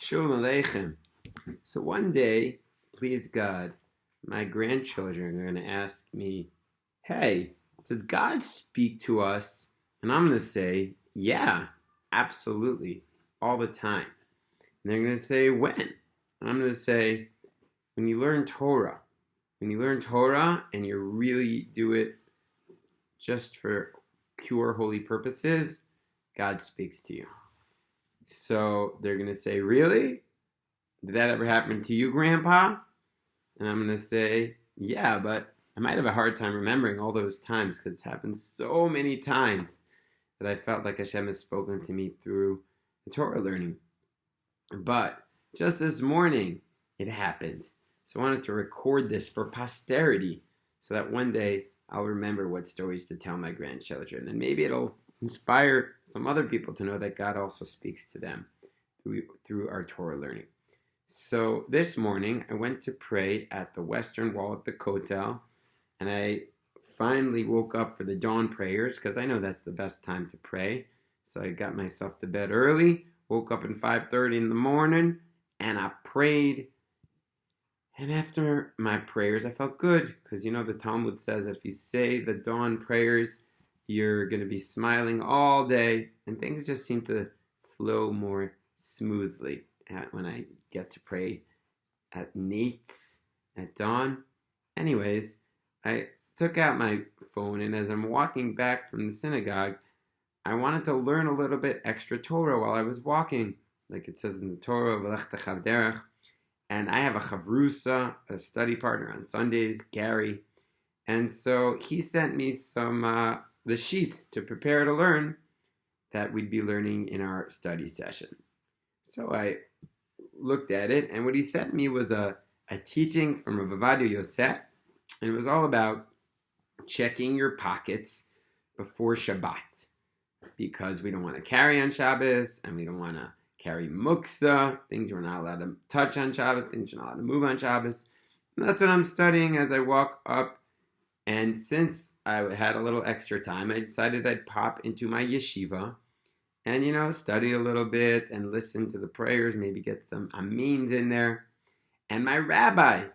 Shalom Aleichem. So one day, please God, my grandchildren are going to ask me, hey, did God speak to us? And I'm going to say, yeah, absolutely, all the time. And they're going to say, when? And I'm going to say, when you learn Torah. When you learn Torah and you really do it just for pure holy purposes, God speaks to you. So they're going to say, really? Did that ever happen to you, Grandpa? And I'm going to say, yeah, but I might have a hard time remembering all those times because it's happened so many times that I felt like Hashem has spoken to me through the Torah learning. But just this morning, it happened. So I wanted to record this for posterity so that one day I'll remember what stories to tell my grandchildren. And maybe it'll inspire some other people to know that God also speaks to them through our Torah learning. So this morning, I went to pray at the Western Wall at the Kotel, and I finally woke up for the dawn prayers, because I know that's the best time to pray. So I got myself to bed early, woke up at 5:30 in the morning, and I prayed. And after my prayers, I felt good, because the Talmud says that if you say the dawn prayers, you're going to be smiling all day, and things just seem to flow more smoothly when I get to pray at Nate's at dawn. Anyways, I took out my phone, and as I'm walking back from the synagogue, I wanted to learn a little bit extra Torah while I was walking, like it says in the Torah, V'lech techav derech. And I have a chavrusa, a study partner on Sundays, Gary, and so he sent me some the sheets to prepare to learn that we'd be learning in our study session. So I looked at it, and what he sent me was a teaching from Rav Ovadia Yosef, and it was all about checking your pockets before Shabbat, because we don't want to carry on Shabbos, and we don't want to carry muksa, things you're not allowed to touch on Shabbos, things you're not allowed to move on Shabbos. And that's what I'm studying as I walk up, and since I had a little extra time, I decided I'd pop into my yeshiva and, study a little bit and listen to the prayers, maybe get some amens in there. And my rabbi,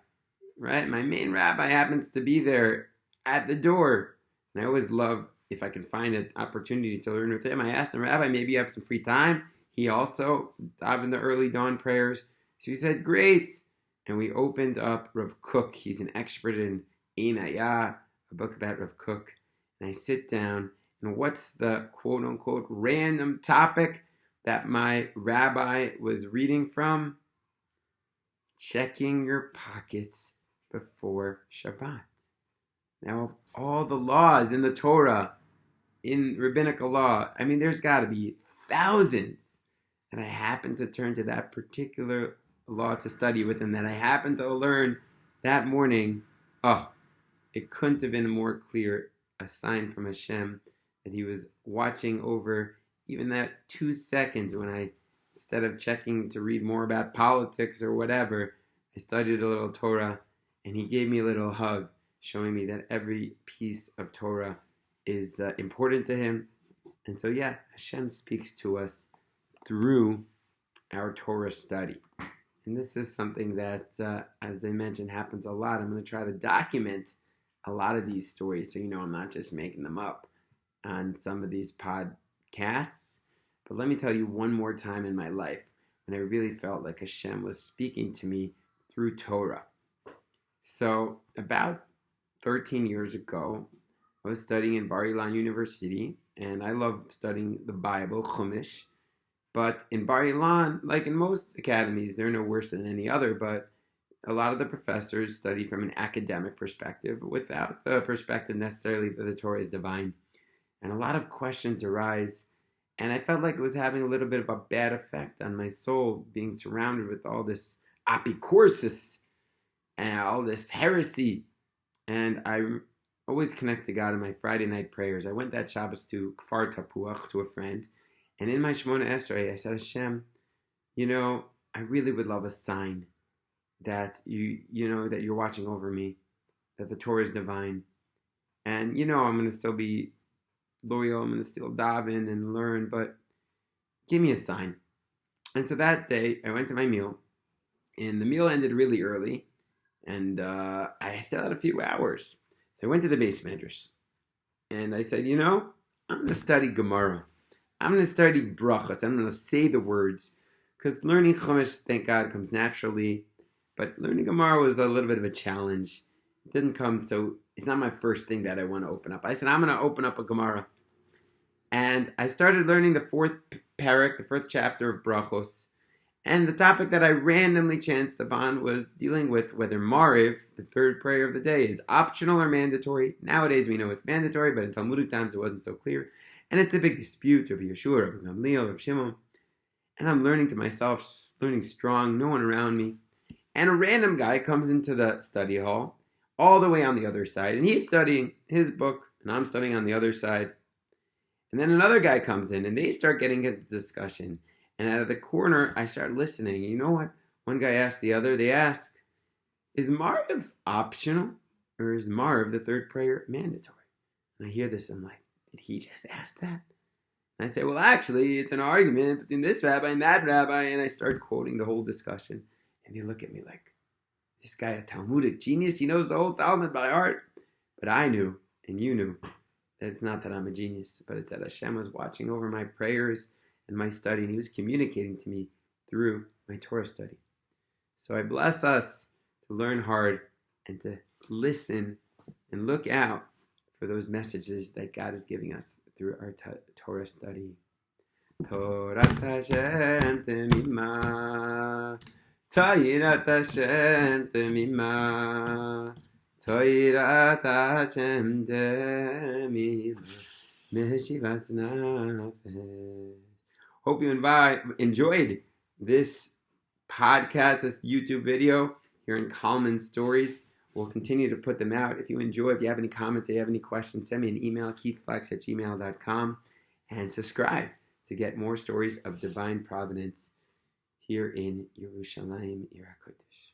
right, my main rabbi happens to be there at the door. And I always love, if I can find an opportunity to learn with him, I asked him, Rabbi, maybe you have some free time? He also dive in the early dawn prayers. So he said, great. And we opened up Rav Kook. He's an expert in Ein Ayah, a book about Rav Kook. And I sit down, and what's the quote-unquote random topic that my rabbi was reading from? Checking your pockets before Shabbat. Now, of all the laws in the Torah, in rabbinical law, there's got to be thousands. And I happened to turn to that particular law to study with him that I happened to learn that morning. Oh, it couldn't have been more clear, a sign from Hashem that he was watching over even that 2 seconds when I, instead of checking to read more about politics or whatever, I studied a little Torah, and he gave me a little hug, showing me that every piece of Torah is important to him. And so, yeah, Hashem speaks to us through our Torah study. And this is something that, as I mentioned, happens a lot. I'm going to try to document a lot of these stories so I'm not just making them up on some of these podcasts. But let me tell you one more time in my life when I really felt like Hashem was speaking to me through Torah. So about 13 years ago, I was studying in Bar Ilan University, and I loved studying the Bible, Chumash. But in Bar Ilan, like in most academies, they're no worse than any other, but a lot of the professors study from an academic perspective without the perspective necessarily that the Torah is divine. And a lot of questions arise, and I felt like it was having a little bit of a bad effect on my soul, being surrounded with all this apicorsis and all this heresy. And I always connect to God in my Friday night prayers. I went that Shabbos to Kfar Tapuach to a friend, and in my Shemona Esrei, I said, Hashem, I really would love a sign that that you're watching over me, that the Torah is divine. And I'm going to still be loyal, I'm going to still daven and learn, but give me a sign. And so that day, I went to my meal, and the meal ended really early, and I still had a few hours. So I went to the base medrash, and I said, I'm going to study Gemara. I'm going to study brachas. I'm going to say the words, because learning Chumash, thank God, comes naturally. But learning Gemara was a little bit of a challenge. It didn't come, so it's not my first thing that I want to open up. I said, I'm going to open up a Gemara. And I started learning the fourth parak, the fourth chapter of brachos. And the topic that I randomly chanced upon was dealing with whether Mariv, the third prayer of the day, is optional or mandatory. Nowadays we know it's mandatory, but in Talmudic times it wasn't so clear. And it's a big dispute, Rabbi Yeshua, Rabbi Gamliel, Rabbi Shimon. And I'm learning to myself, learning strong, no one around me. And a random guy comes into the study hall, all the way on the other side, and he's studying his book, and I'm studying on the other side. And then another guy comes in, and they start getting into discussion. And out of the corner, I start listening. You know what? One guy asked the other, they ask, is Mariv optional, or is Mariv, the third prayer, mandatory? And I hear this, I'm like, did he just ask that? And I say, well, actually, it's an argument between this rabbi and that rabbi. And I start quoting the whole discussion. And they look at me like, this guy a Talmudic genius? He knows the whole Talmud by heart. But I knew, and you knew, that it's not that I'm a genius, but it's that Hashem was watching over my prayers and my study, and He was communicating to me through my Torah study. So I bless us to learn hard and to listen and look out for those messages that God is giving us through our Torah study. Torah Hashem temima, Torah Hashem temima, Torah Hashem temima, Meshivas nafesh. Hope you enjoyed this podcast, this YouTube video here in Kalman Stories. We'll continue to put them out. If you enjoy, if you have any comments, if you have any questions, send me an email, keithflex@gmail.com, and subscribe to get more stories of divine providence here in Yerushalayim, Ir HaKodesh.